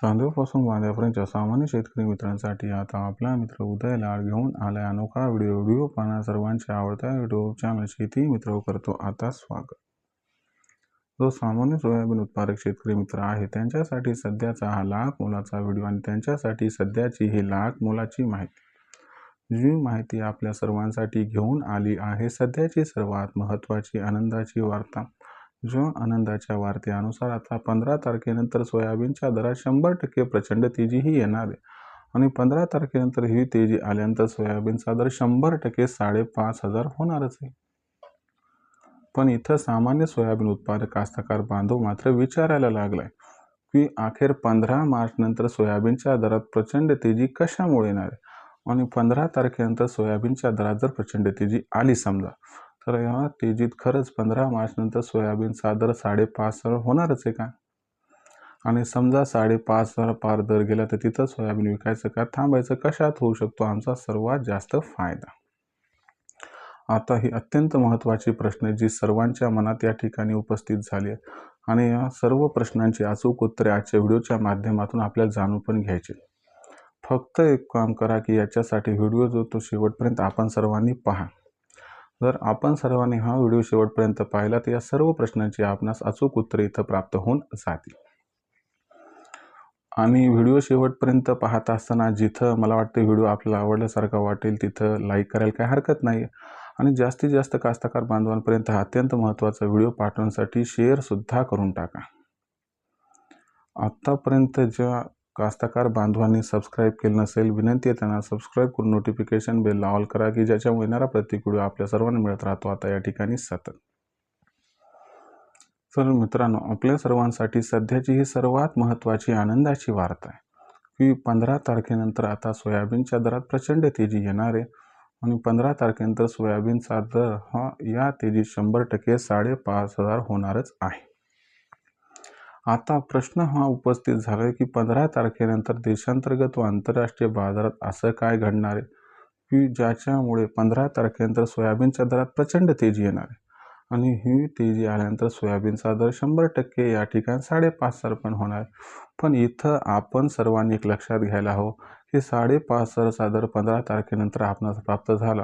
तांदूळपासून वांद्यापर्यंतच्या सामान्य शेतकरी मित्रांसाठी आता आपला मित्र उदय लाड घेऊन आलाय अनोखा व्हिडिओ पाहणा सर्वांच्या आवडत्या युट्यूब चॅनल शेती मित्र करतो आता स्वागत। जो सामान्य सोयाबीन उत्पादक शेतकरी मित्र आहे त्यांच्यासाठी सध्याचा हा लाख मोलाचा व्हिडिओ आणि त्यांच्यासाठी सध्याची ही लाख मोलाची माहिती, जी माहिती आपल्या सर्वांसाठी घेऊन आली आहे सध्याची सर्वात महत्त्वाची आनंदाची वार्ता। जो आनंदाच्या वार्तेनुसार आता 15 तारखेनंतर सोयाबीनच्या दरात 100% प्रचंड तेजीही येणार आहे आणि 15 तारखेनंतर ही तेजी आल्यानंतर सोयाबीनचा दर 100% 5,500 होणारच आहे। पण इथं सामान्य सोयाबीन उत्पादक कास्तकार बांधव मात्र विचारायला लागलाय की अखेर 15 मार्च नंतर सोयाबीनच्या दरात प्रचंड तेजी कशामुळे येणार आहे आणि 15 तारखेनंतर सोयाबीनच्या दरात जर प्रचंड तेजी आली समजा, तर या तेजीत खरंच 15 मार्च नंतर सोयाबीनचा दर 5,500 होणारच आहे का? आणि समजा 5,500 पार दर गेला तर तिथं सोयाबीन विकायचं का थांबायचं? कशात होऊ शकतो आमचा सर्वात जास्त फायदा? आता ही अत्यंत महत्त्वाची प्रश्न जी सर्वांच्या मनात या ठिकाणी उपस्थित झाली आहे आणि या सर्व प्रश्नांची अचूक उत्तरे आजच्या व्हिडिओच्या माध्यमातून आपल्याला जाणून पण घ्यायची। फक्त एक काम करा की याच्यासाठी व्हिडिओ जो तो शेवटपर्यंत आपण सर्वांनी पहा। जर आपण सर्वांनी हा व्हिडिओ शेवटपर्यंत पाहिला तर या सर्व प्रश्नांची आपणास अचूक उत्तरे इथं प्राप्त होऊन जातील। आणि व्हिडिओ शेवटपर्यंत पाहत असताना जिथं मला वाटतं व्हिडिओ आपल्याला आवडल्यासारखा वाटेल तिथं लाईक करायला काही हरकत नाही आणि जास्तीत जास्त कास्तकार बांधवांपर्यंत हा अत्यंत महत्त्वाचा व्हिडिओ पाठवण्यासाठी शेअर सुद्धा करून टाका। आत्तापर्यंत ज्या कास्तकार बांधवांनी सबस्क्राईब केलं नसेल, विनंती आहे त्यांना सबस्क्राईब करून नोटिफिकेशन बेल ऑल करा की ज्याच्यामुळे येणारा प्रत्येक व्हिडिओ आपल्या सर्वांना मिळत राहतो आता या ठिकाणी सतत। तर मित्रांनो, आपल्या सर्वांसाठी सध्याची ही सर्वात महत्त्वाची आनंदाची वार्ता आहे की 15 तारखेनंतर आता सोयाबीनच्या दरात प्रचंड तेजी येणार आहे आणि 15 तारखेनंतर सोयाबीनचा दर हा या तेजीत 100% 5,500 होणारच आहे। आता प्रश्न हा उपस्थित झाला आहे की 15 तारखेनंतर देशांतर्गत व आंतरराष्ट्रीय बाजारात असं काय घडणार आहे की ज्याच्यामुळे 15 तारखेनंतर सोयाबीनच्या दरात प्रचंड तेजी येणार आहे आणि ही तेजी आल्यानंतर सोयाबीनचा दर 100% या ठिकाणी 5,500 पण होणार। पण इथं आपण सर्वांनी एक लक्षात घ्यायला हवं की 5,500चा दर 15 तारखेनंतर आपणास प्राप्त झाला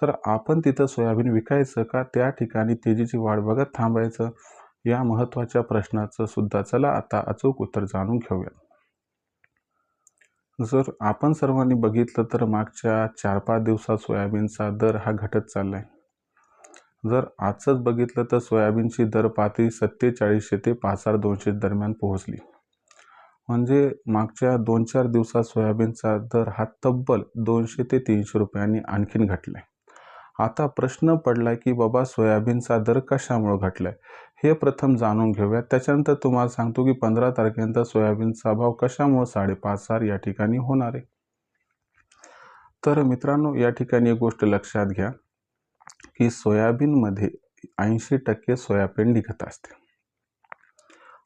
तर आपण तिथं सोयाबीन विकायचं का त्या ठिकाणी तेजीची वाढ बघत थांबायचं? या महत्त्वाच्या प्रश्नाचं सुद्धा चला आता अचूक उत्तर जाणून घेऊया। जर आपण सर्वांनी बघितलं तर मागच्या 4-5 दिवसात सोयाबीनचा दर हा घटत चाललाय। जर आजच बघितलं तर सोयाबीनची दर पातळी 4700 ते 5,200 दरम्यान पोहोचली। म्हणजे मागच्या 2-4 दिवसात सोयाबीनचा दर हा तब्बल 200 ते 300 रुपयांनी आणखीन घटलाय। आता प्रश्न पडलाय की बाबा सोयाबीनचा दर कशामुळे घटलाय हे प्रथम जाणून घेऊया, त्याच्यानंतर तुम्हाला सांगतो की 15 तारखेनंतर सोयाबीनचा भाव कशामुळे 5,500 या ठिकाणी होणार आहे। तर मित्रांनो, या ठिकाणी एक गोष्ट लक्षात घ्या की सोयाबीनमध्ये 80% सोयाबीन निघत असते।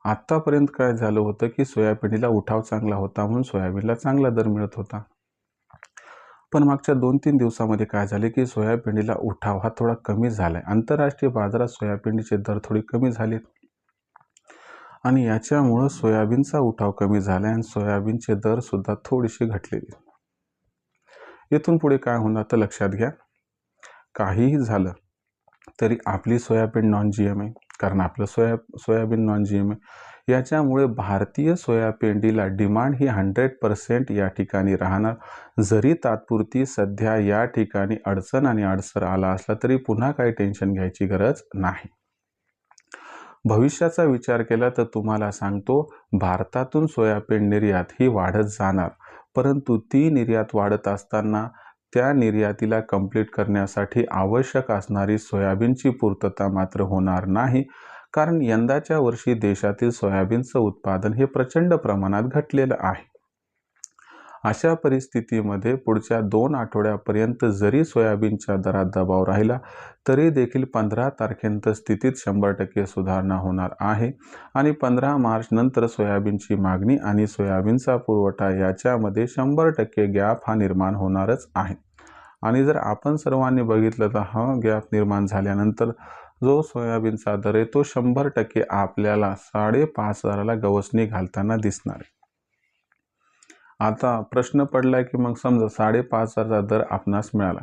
आतापर्यंत काय झालं होतं की सोयाबीनला उठाव चांगला होता म्हणून सोयाबीनला चांगला दर मिळत होता। पण मागच्या 2-3 दिवसामध्ये काय झाले की सोयाबीनला उठाव हा थोडा कमी झालाय। आंतरराष्ट्रीय बाजारात सोयाबीनचे दर थोडे कमी झालेत आणि याच्यामुळे सोयाबीनचा उठाव कमी झालाय आणि सोयाबीनचे दर सुद्धा थोडेसे घटलेले। इथून पुढे काय होणार तर लक्षात घ्या, काहीही झालं तरी आपली सोयाबीन नॉन जीएम आहे, कारण आपलं सोयाबीन नॉन जीएम आहे। याच्यामुळे भारतीय सोयाबीनला डिमांड ही 100% या ठिकाणी राहणार। जरी तात्पुरती सध्या या ठिकाणी अडचण आणि अडसर आला असला तरी पुन्हा काही टेन्शन घ्यायची गरज नाही। भविष्याचा विचार केला तर तुम्हाला सांगतो, भारतातून सोयाबीन निर्यात ही वाढत जाणार, परंतु ती निर्यात वाढत असताना त्या निर्यातीला कंप्लीट करण्यासाठी आवश्यक असणारी सोयाबीनची पूर्तता मात्र होणार नाही, कारण यंदाच्या वर्षी देशातील सोयाबीनचं उत्पादन हे प्रचंड प्रमाणात घटलेलं आहे। अशा परिस्थितीमध्ये पुढच्या 2 आठवड्यापर्यंत जरी सोयाबीनच्या दरात दबाव राहिला तरी देखील 15 तारखेनंतर स्थितीत 100% सुधारणा होणार आहे आणि 15 मार्च नंतर सोयाबीनची मागणी आणि सोयाबीनचा पुरवठा याच्यामध्ये 100% गॅप हा निर्माण होणारच आहे। आणि जर आपण सर्वांनी बघितलं तर हा गॅप निर्माण झाल्यानंतर जो सोयाबीनचा दर आहे तो 100% आपल्याला 5,500ला गवसणी घालताना दिसणार आहे। आता प्रश्न पडला की मग समजा 5,500चा दर आपणास मिळाला,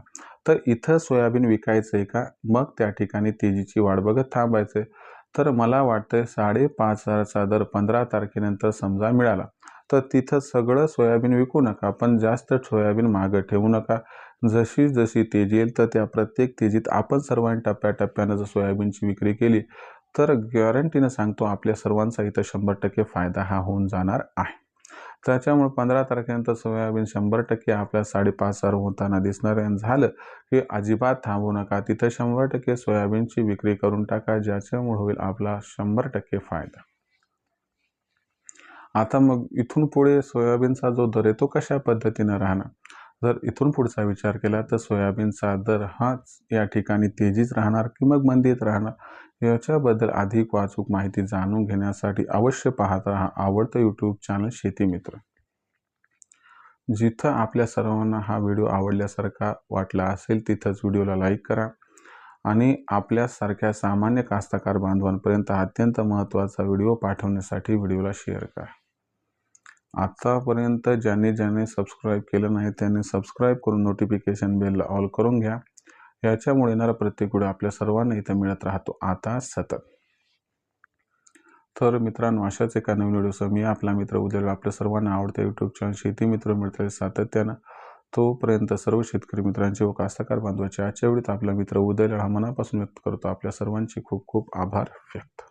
तर इथं सोयाबीन विकायचं आहे का? मग त्या ठिकाणी तेजीची वाट बघत थांबायचं आहे. तर मला वाटतंय 5,500चा दर 15 तारखेनंतर समजा मिळाला, तर तिथं सगळं सोयाबीन विकू नका, पण जास्त सोयाबीन मागं ठेवू नका. जशी जशी तेजी येईल तर त्या प्रत्येक तेजीत आपण सर्वांनी टप्प्याटप्प्यानं जर सोयाबीनची विक्री केली, तर गॅरंटीनं सांगतो आपल्या सर्वांचा इथं 100% फायदा हा होऊन जाणार आहे. त्याच्यामुळे 15 तारखेनंतर सोयाबीन 100% आपल्या 5,500 होताना दिसणार आहे. आणि झालं की अजिबात थांबू नका. तिथं 100% सोयाबीनची विक्री करून टाका, ज्याच्यामुळे होईल आपला 100% फायदा. आता मग इथून पुढे सोयाबीनचा जो दर आहे तो कशा पद्धतीनं राहणार? जर इथून पुढचा विचार केला तर सोयाबीनचा दर हाच या ठिकाणी तेजीच राहणार की मग मंदीत राहणार? याच्याबद्दल अधिक अचूक माहिती जाणून घेण्यासाठी अवश्य पाहत राहा आवडतं यूट्यूब चॅनल शेती मित्र. जिथं आपल्या सर्वांना हा व्हिडिओ आवडल्यासारखा वाटला असेल तिथंच व्हिडिओला लाईक करा आणि आपल्यासारख्या सामान्य कास्तकार बांधवांपर्यंत अत्यंत महत्त्वाचा व्हिडिओ पाठवण्यासाठी व्हिडिओला शेअर करा. आतापर्यंत ज्यांनी सबस्क्राईब केलं नाही त्यांनी सबस्क्राईब करून नोटिफिकेशन बेलला ऑल करून घ्या. याच्यामुळे येणारा प्रत्येक व्हिडिओ आपल्या सर्वांना इथं मिळत राहतो आता सतत. तर मित्रांनो, अशाच एका नवीन व्हिडिओसह मी आपला मित्र उद्या आपल्या सर्वांना आवडतं यूट्यूब चॅनल शेती मित्र मिळतील सातत्यानं. तोपर्यंत सर्व शेतकरी मित्रांचे व कास्तकार बांधवांचे आजच्या वेळेत आपला मित्र उदय लढा मनापासून व्यक्त करतो. आपल्या सर्वांचे खूप खूप आभार व्यक्त.